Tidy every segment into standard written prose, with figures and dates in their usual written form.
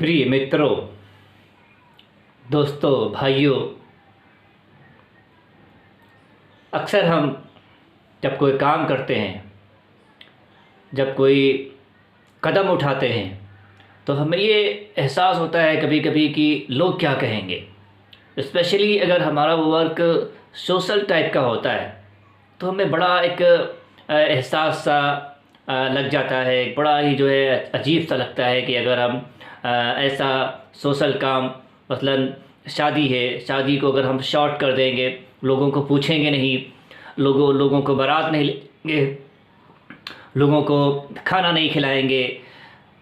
प्रिय मित्रों, दोस्तों, भाइयों, अक्सर हम जब कोई काम करते हैं, जब कोई कदम उठाते हैं, तो हमें ये एहसास होता है कभी कभी कि लोग क्या कहेंगे। स्पेशली अगर हमारा वो वर्क सोशल टाइप का होता है तो हमें बड़ा एक एहसास सा लग जाता है। एक बड़ा ही जो है अजीब सा लगता है कि अगर हम ऐसा सोशल काम, मसलन शादी है, शादी को अगर हम शॉर्ट कर देंगे, लोगों को पूछेंगे नहीं, लोगों को बारात नहीं लेंगे, लोगों को खाना नहीं खिलाएंगे,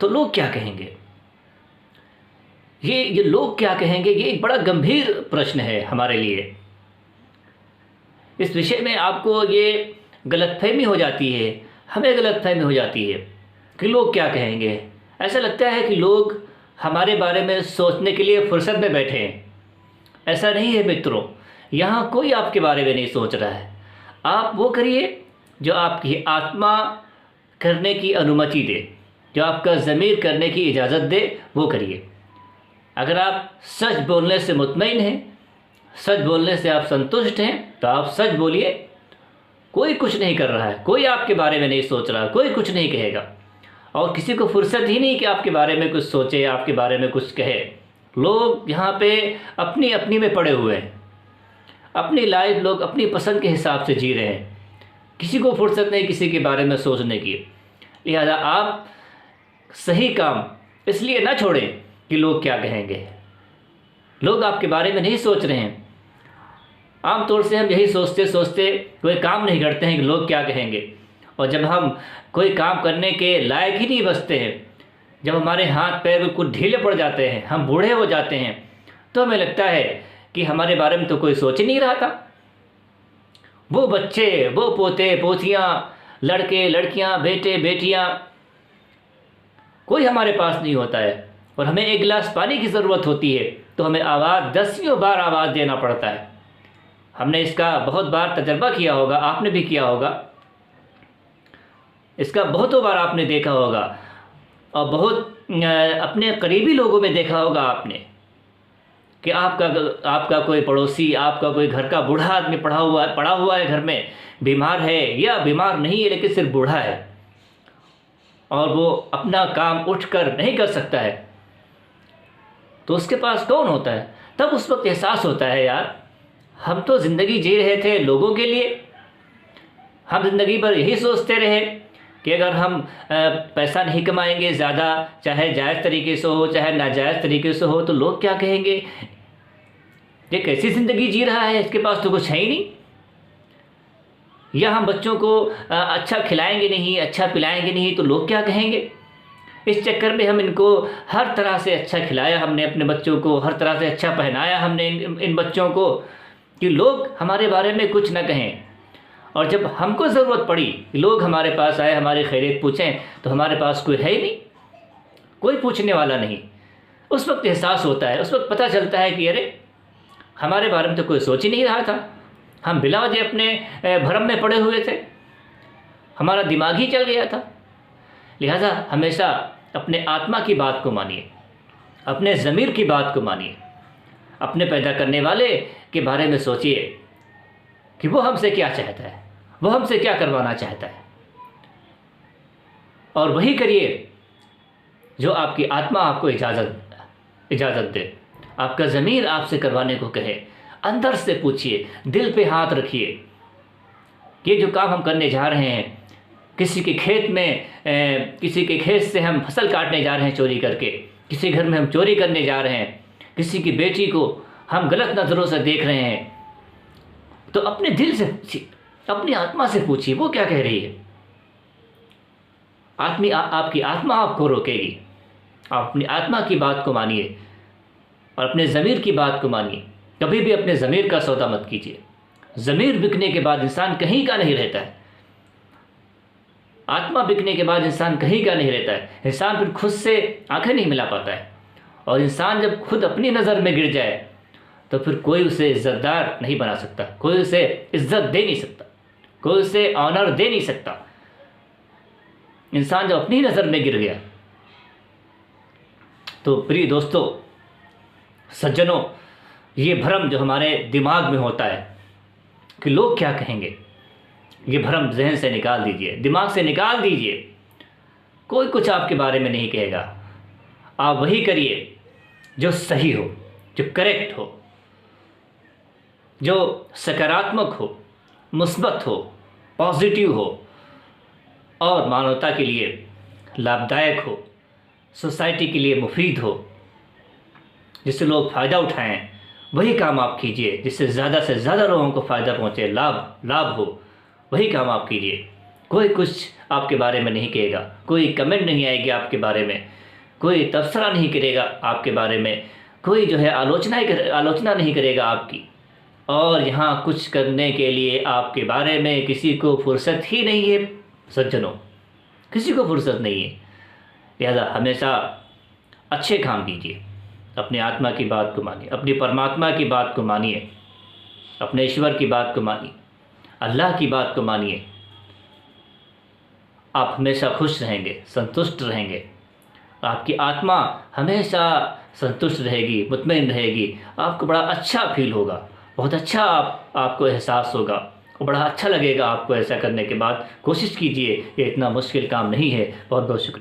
तो लोग क्या कहेंगे। ये लोग क्या कहेंगे, ये एक बड़ा गंभीर प्रश्न है हमारे लिए। इस विषय में आपको ये गलतफहमी हो जाती है, हमें गलतफहमी हो जाती है कि लोग क्या कहेंगे। ऐसा लगता है कि लोग हमारे बारे में सोचने के लिए फुर्सत में बैठे हैं। ऐसा नहीं है मित्रों, यहाँ कोई आपके बारे में नहीं सोच रहा है। आप वो करिए जो आपकी आत्मा करने की अनुमति दे, जो आपका ज़मीर करने की इजाज़त दे, वो करिए। अगर आप सच बोलने से मुतमईन हैं, सच बोलने से आप संतुष्ट हैं, तो आप सच बोलिए। कोई कुछ नहीं कर रहा है, कोई आपके बारे में नहीं सोच रहा, कोई कुछ नहीं कहेगा, और किसी को फुर्सत ही नहीं कि आपके बारे में कुछ सोचे, आपके बारे में कुछ कहे। लोग यहाँ पे अपनी अपनी में पड़े हुए हैं, अपनी लाइफ लोग अपनी पसंद के हिसाब से जी रहे हैं। किसी को फुर्सत नहीं किसी के बारे में सोचने की। लिहाजा आप सही काम इसलिए ना छोड़ें कि लोग क्या कहेंगे। लोग आपके बारे में नहीं सोच रहे हैं। आमतौर से हम यही सोचते सोचते कोई काम नहीं करते हैं कि लोग क्या कहेंगे, और जब हम कोई काम करने के लायक ही नहीं बचते हैं, जब हमारे हाथ पैर कुछ ढीले पड़ जाते हैं, हम बूढ़े हो जाते हैं, तो हमें लगता है कि हमारे बारे में तो कोई सोच ही नहीं रहा था। वो बच्चे, वो पोते पोतियाँ, लड़के लड़कियाँ, बेटे बेटियाँ, कोई हमारे पास नहीं होता है, और हमें एक गिलास पानी की ज़रूरत होती है तो हमें आवाज़ दसियों बार आवाज़ देना पड़ता है। हमने इसका बहुत बार तजर्बा किया होगा, आपने भी किया होगा, इसका बहुतों बार आपने देखा होगा, और बहुत अपने करीबी लोगों में देखा होगा आपने कि आपका कोई पड़ोसी, आपका कोई घर का बूढ़ा आदमी पड़ा हुआ है घर में, बीमार है या बीमार नहीं है लेकिन सिर्फ बूढ़ा है, और वो अपना काम उठकर नहीं कर सकता है, तो उसके पास कौन होता है। तब उस वक्त एहसास होता है, यार हम तो ज़िंदगी जी रहे थे लोगों के लिए। हम ज़िंदगी भर यही सोचते रहे कि अगर हम पैसा नहीं कमाएंगे ज़्यादा, चाहे जायज़ तरीके से हो चाहे नाजायज़ तरीके से हो, तो लोग क्या कहेंगे। ये कैसी ज़िंदगी जी रहा है, इसके पास तो कुछ है ही नहीं। या हम बच्चों को अच्छा खिलाएंगे नहीं, अच्छा पिलाएंगे नहीं, तो लोग क्या कहेंगे। इस चक्कर में हम इनको हर तरह से अच्छा खिलाया, हमने अपने बच्चों को हर तरह से अच्छा पहनाया हमने इन बच्चों को, कि लोग हमारे बारे में कुछ ना कहें। और जब हमको ज़रूरत पड़ी, लोग हमारे पास आए, हमारी खैरियत पूछें, तो हमारे पास कोई है ही नहीं, कोई पूछने वाला नहीं। उस वक्त एहसास होता है, उस वक्त पता चलता है कि अरे हमारे बारे में तो कोई सोच ही नहीं रहा था। हम बिला वजह अपने भरम में पड़े हुए थे, हमारा दिमाग ही चल गया था। लिहाजा हमेशा अपने आत्मा की बात को मानिए, अपने ज़मीर की बात को मानिए, अपने पैदा करने वाले के बारे में सोचिए कि वो हमसे क्या चाहता है, वो हमसे क्या करवाना चाहता है, और वही करिए जो आपकी आत्मा आपको इजाज़त दे। आपका ज़मीर आपसे करवाने को कहे। अंदर से पूछिए, दिल पे हाथ रखिए। ये जो काम हम करने जा रहे हैं, किसी के खेत में किसी के खेत से हम फसल काटने जा रहे हैं चोरी करके, किसी घर में हम चोरी करने जा रहे हैं, किसी की बेटी को हम गलत नज़रों से देख रहे हैं, तो अपने दिल से पूछिए, अपनी आत्मा से पूछिए वो क्या कह रही है। आपकी आत्मा आपको रोकेगी। आप अपनी आत्मा की बात को मानिए और अपने ज़मीर की बात को मानिए। कभी भी अपने ज़मीर का सौदा मत कीजिए। ज़मीर बिकने के बाद इंसान कहीं का नहीं रहता है। आत्मा बिकने के बाद इंसान कहीं का नहीं रहता है। इंसान फिर खुद से आंखें नहीं मिला पाता है, और इंसान जब खुद अपनी नज़र में गिर जाए तो फिर कोई उसे इज़्ज़तदार नहीं बना सकता, कोई उसे इज़्ज़त दे नहीं सकता, कोई उसे ऑनर दे नहीं सकता। इंसान जब अपनी नज़र में गिर गया तो प्रिय दोस्तों, सज्जनों, ये भ्रम जो हमारे दिमाग में होता है कि लोग क्या कहेंगे, ये भ्रम जहन से निकाल दीजिए, दिमाग से निकाल दीजिए। कोई कुछ आपके बारे में नहीं कहेगा। आप वही करिए जो सही हो, जो करेक्ट हो, जो सकारात्मक हो, मुस्बत हो, पॉजिटिव हो और मानवता के लिए लाभदायक हो, सोसाइटी के लिए मुफीद हो, जिससे लोग फ़ायदा उठाएं। वही काम आप कीजिए जिससे ज़्यादा से ज़्यादा लोगों को फ़ायदा पहुँचे, लाभ हो। वही काम आप कीजिए। कोई कुछ आपके बारे में नहीं कहेगा, कोई कमेंट नहीं आएगी आपके बारे में, कोई तबसरा नहीं करेगा आपके बारे में, कोई जो है आलोचना नहीं करेगा आपकी। और यहाँ कुछ करने के लिए आपके बारे में किसी को फुर्सत ही नहीं है सज्जनों, किसी को फुर्सत नहीं है। लिहाजा हमेशा अच्छे काम कीजिए, अपने आत्मा की बात को मानिए, अपनी परमात्मा की बात को मानिए, अपने ईश्वर की बात को मानिए, अल्लाह की बात को मानिए। आप हमेशा खुश रहेंगे, संतुष्ट रहेंगे, आपकी आत्मा हमेशा संतुष्ट रहेगी, मुतमईन रहेगी। आपको बड़ा अच्छा फील होगा, बहुत अच्छा आपको एहसास होगा और बड़ा अच्छा लगेगा आपको ऐसा करने के बाद। कोशिश कीजिए, ये इतना मुश्किल काम नहीं है। बहुत बहुत शुक्रिया।